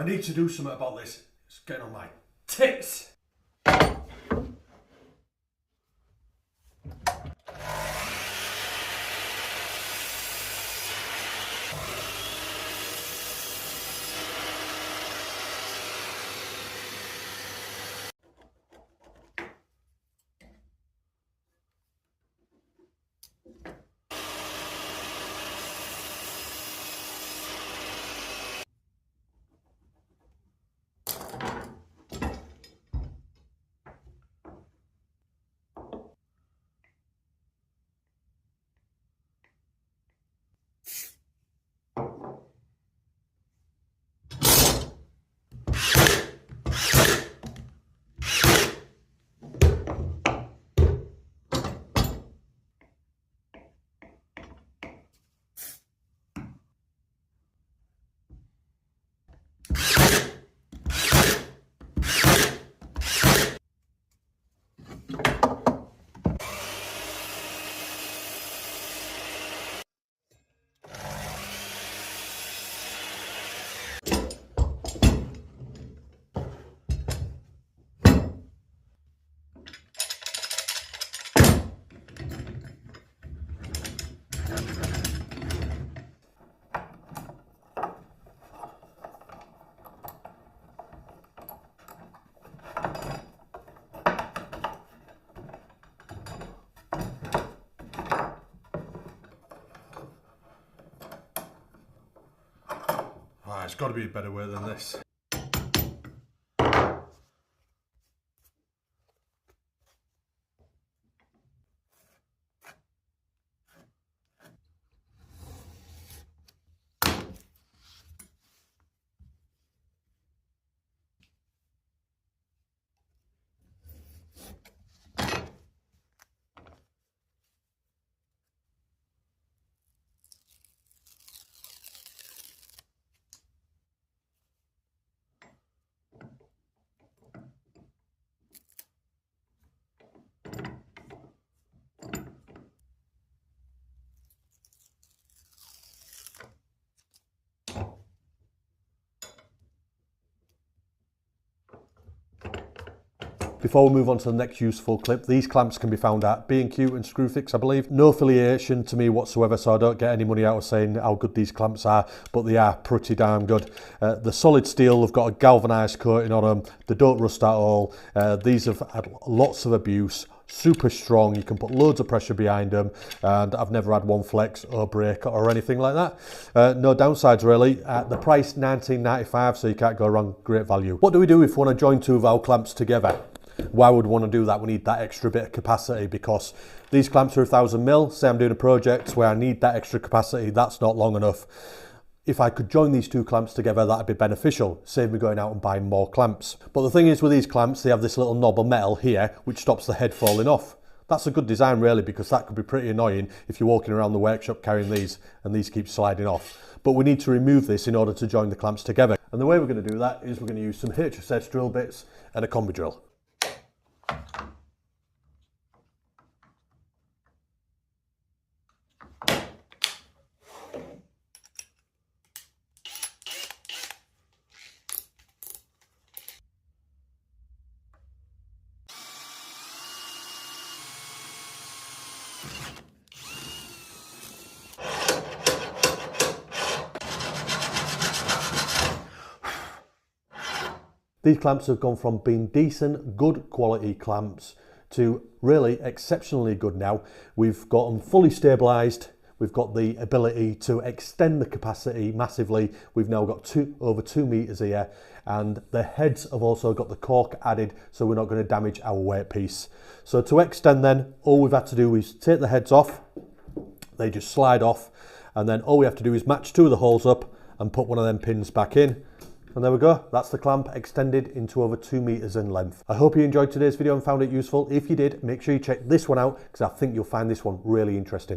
I need to do something about this. It's getting on my tits. It's got to be a better way than this. Before we move on to the next useful clip, these clamps can be found at B&Q and Screwfix, I believe. No affiliation to me whatsoever, so I don't get any money out of saying how good these clamps are, but they are pretty damn good. The solid steel, they've got a galvanised coating on them. They don't rust at all. These have had lots of abuse. Super strong, you can put loads of pressure behind them, and I've never had one flex or break or anything like that. No downsides really. The price $19.95, so you can't go wrong. Great value. What do we do if we want to join two of our clamps together? Why would we want to do that? We need that extra bit of capacity, because these clamps are 1000mm. Say I'm doing a project where I need that extra capacity, that's not long enough. If I could join these two clamps together, that'd be beneficial, save me going out and buying more clamps. But the thing is with these clamps, they have this little knob of metal here which stops the head falling off. That's a good design really, because that could be pretty annoying if you're walking around the workshop carrying these and these keep sliding off. But we need to remove this in order to join the clamps together. And the way we're going to do that is we're going to use some HSS drill bits and a combi drill. These clamps have gone from being decent, good quality clamps to really exceptionally good now. We've got them fully stabilised. We've got the ability to extend the capacity massively. We've now got over 2 meters here, and the heads have also got the cork added, so we're not going to damage our weight piece. So to extend then, all we've had to do is take the heads off. They just slide off, and then all we have to do is match 2 of the holes up and put one of them pins back in. And there we go, that's the clamp extended into over 2 meters in length. I hope you enjoyed today's video and found it useful. If you did, make sure you check this one out, because I think you'll find this one really interesting.